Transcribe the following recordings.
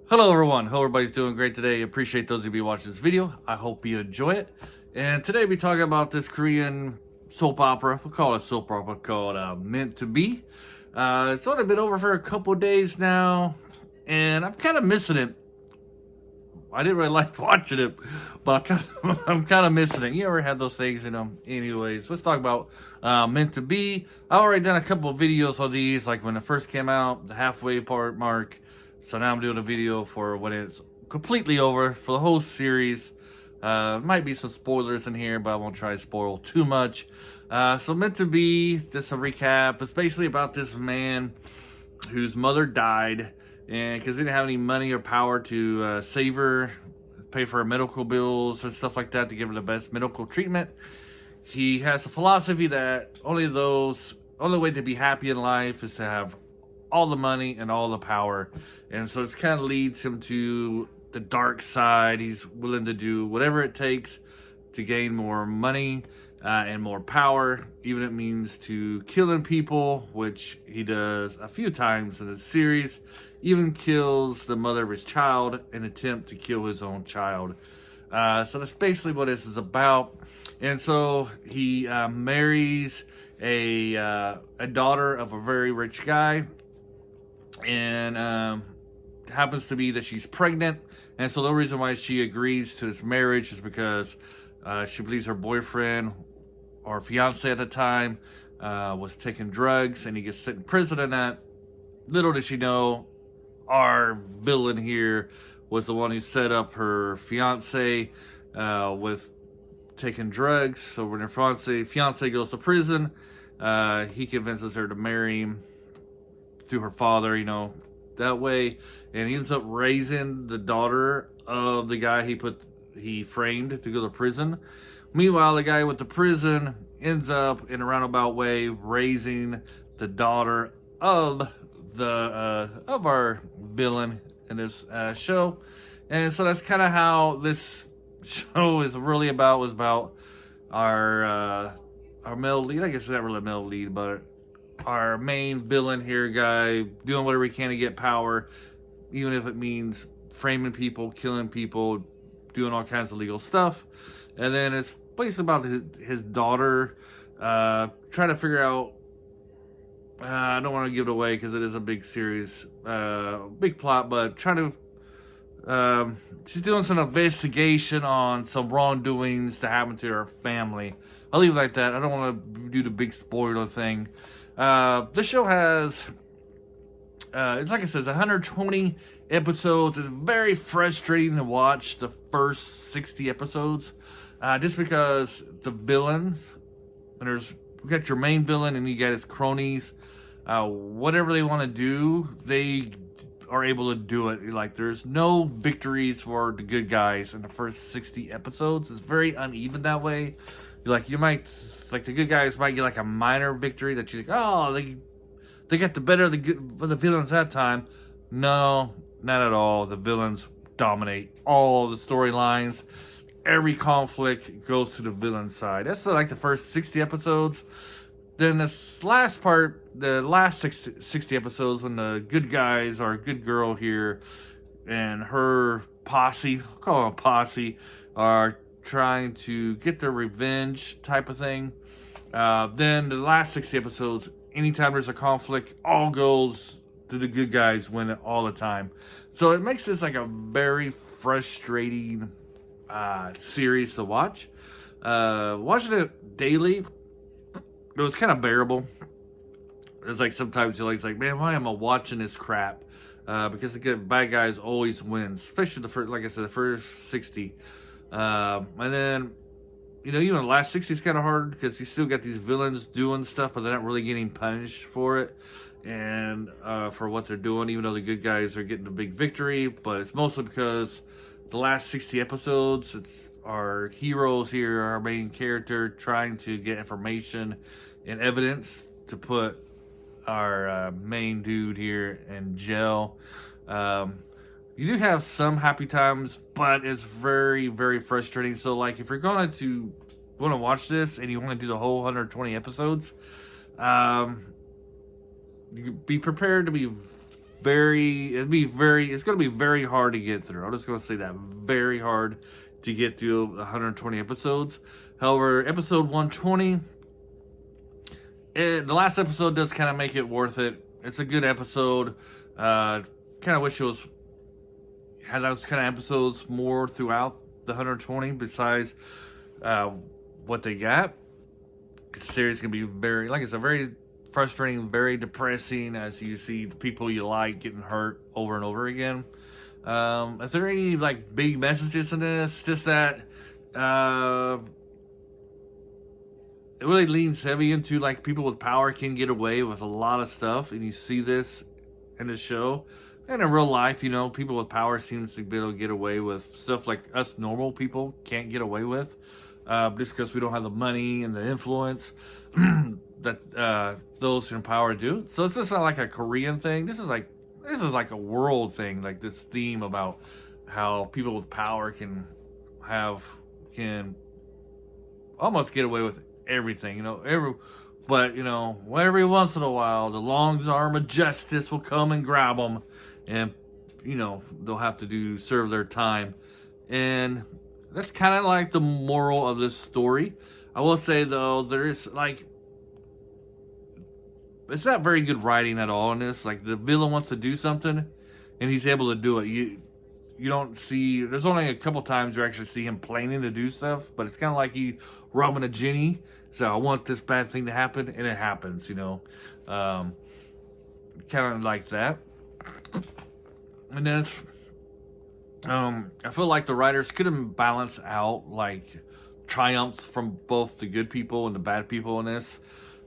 Hello everyone, hope everybody's doing great today. Appreciate those of you watching this video. I hope you enjoy it. And today we're talking about this Korean soap opera. We'll call it a soap opera called Meant to Be. It's only been over for a couple days now, and I'm kind of missing it. I didn't really like watching it, but I'm kind of missing it. You ever had those things, Anyways, let's talk about Meant to Be. I've already done a couple of videos on these, like when it first came out, the halfway part mark. So now I'm doing a video for when it's completely over for the whole series. Might be some spoilers in here, but I won't try to spoil too much. So Meant to Be, just a recap. It's basically about this man whose mother died, and because he didn't have any money or power to save her, pay for her medical bills and stuff like that to give her the best medical treatment. He has a philosophy that only way to be happy in life is to have all the money and all the power, and so it's kind of leads him to the dark side. He's willing to do whatever it takes to gain more money and more power, even if it means to killing people, which he does a few times in the series. Even kills the mother of his child in an attempt to kill his own child. So that's basically what this is about. And so he marries a daughter of a very rich guy, and happens to be that she's pregnant. And so the reason why she agrees to this marriage is because she believes her boyfriend or fiance at the time was taking drugs, and he gets sent in prison in that. Little did she know, our villain here was the one who set up her fiance with taking drugs. So when her fiance goes to prison, he convinces her to marry him through her father, that way. And he ends up raising the daughter of the guy he framed to go to prison. Meanwhile, the guy who went to prison ends up in a roundabout way raising the daughter of our villain in this show. And so that's kind of how this show is really about. Was about our male lead. I guess it's not really a male lead, but our main villain here, guy, doing whatever he can to get power, even if it means framing people, killing people, doing all kinds of legal stuff. And then it's basically about his daughter trying to figure out. I don't want to give it away because it is a big series, big plot, but trying to. She's doing some investigation on some wrongdoings that happened to her family. I'll leave it like that. I don't want to do the big spoiler thing. This show has, it's like I said, it's 120 episodes. It's very frustrating to watch the first 60 episodes, just because the villains, and we got your main villain and you got his cronies. Whatever they want to do, they are able to do it. Like, there's no victories for the good guys in the first 60 episodes. It's very uneven that way. The good guys might get like a minor victory that you think, oh, they got the better of the villains that time. No, not at all. The villains dominate all the storylines. Every conflict goes to the villain side. That's like the first 60 episodes. Then this last part, the last 60 episodes, when the good guys, or good girl here and her posse, I'll call them a posse, are trying to get their revenge type of thing. Then the last 60 episodes, anytime there's a conflict, all goes to the good guys win it all the time. So it makes this like a very frustrating series to watch. Watching it daily, it was kind of bearable. It's like sometimes you're like, man, why am I watching this crap? Because the bad guys always win, especially the first 60. And then, even the last 60 is kind of hard because you still got these villains doing stuff, but they're not really getting punished for it and for what they're doing, even though the good guys are getting a big victory. But it's mostly because the last 60 episodes, it's our heroes here, our main character, trying to get information and evidence to put our main dude here in jail. You do have some happy times, but it's very, very frustrating. So, like, if you're going to watch this and you want to do the whole 120 episodes, you be prepared to be it's going to be very hard to get through. I'm just going to say that, very hard to get through 120 episodes. However, episode 120, the last episode does kind of make it worth it. It's a good episode. Kind of wish it had those kind of episodes more throughout the 120 besides what they got. The series can be very, like I said, very frustrating, very depressing as you see the people you like getting hurt over and over again. Is there any like big messages in this? Just that it really leans heavy into like people with power can get away with a lot of stuff, and you see this in the show. And in real life, you know, people with power seems to be able to get away with stuff like us normal people can't get away with, just because we don't have the money and the influence that those in power do. So it's just not like a Korean thing. This is like a world thing. Like this theme about how people with power can almost get away with everything. You know, but you know, every once in a while, the long arm of justice will come and grab them. And, you know, they'll have to serve their time. And that's kind of like the moral of this story. I will say, though, there is, like, it's not very good writing at all in this. Like, the villain wants to do something, and he's able to do it. You don't see, there's only a couple times you actually see him planning to do stuff, but it's kind of like he robbing a genie. So I want this bad thing to happen, and it happens, you know. Kind of like that. And then I feel like the writers couldn't balance out like triumphs from both the good people and the bad people in this.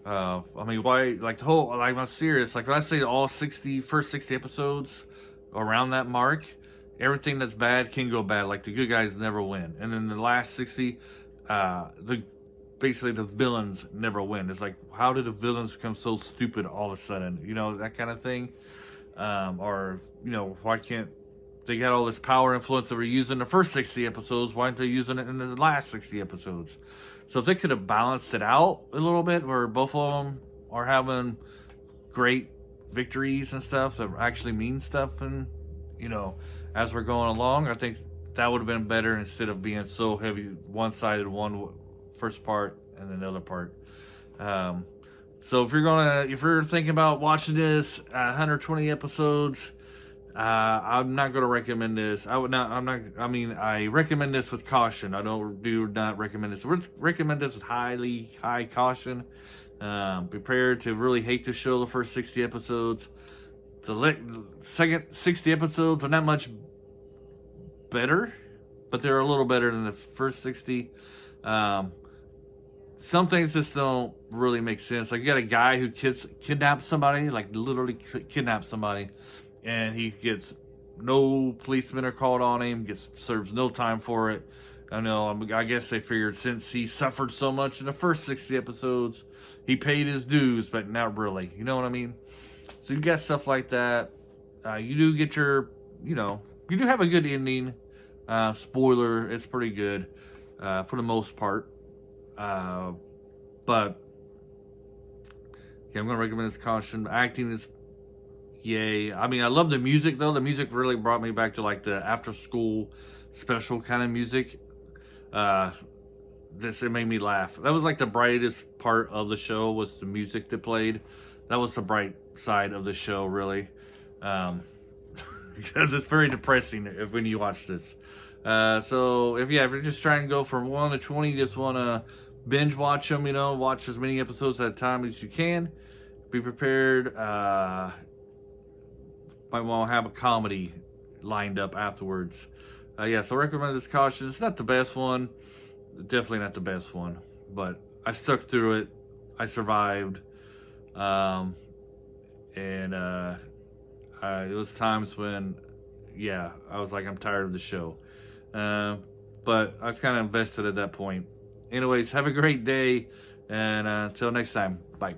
I mean, why, like the whole, like I'm serious, like when I say all first 60 episodes around that mark, everything that's bad can go bad. Like the good guys never win. And then the last 60, basically the villains never win. It's like, how did the villains become so stupid all of a sudden? You know, that kind of thing. Or, you know, why can't they got all this power influence that we're using the first 60 episodes? Why aren't they using it in the last 60 episodes? So if they could have balanced it out a little bit, where both of them are having great victories and stuff that actually mean stuff, and, you know, as we're going along, I think that would have been better instead of being so heavy, one-sided, one first part and then the other part. So if you're thinking about watching this 120 episodes, I'm not going to recommend this. I recommend this with caution. I do not recommend this. Recommend this with high caution. Prepare to really hate the show the first 60 episodes. The second 60 episodes are not much better, but they're a little better than the first 60. Some things just don't really make sense. Like you got a guy who kidnaps somebody, like literally kidnaps somebody, and he gets no policemen are called on him, serves no time for it. I guess they figured since he suffered so much in the first 60 episodes, he paid his dues, but not really. You know what I mean? So you got stuff like that. You do get you do have a good ending. Spoiler, it's pretty good for the most part. But okay, I'm going to recommend this caution. Acting is yay. I mean, I love the music though. The music really brought me back to like the after school special kind of music. It made me laugh. That was like the brightest part of the show, was the music that played. That was the bright side of the show, really. Because it's very depressing when you watch this. So if you're just trying to go from 1 to 20, you just want to binge watch them, watch as many episodes at a time as you can. Be prepared. Might want to have a comedy lined up afterwards. So I recommend this caution. It's not the best one. Definitely not the best one. But I stuck through it. I survived. And it was times when, I was like, I'm tired of the show. But I was kind of invested at that point. Anyways, have a great day, and until next time, bye.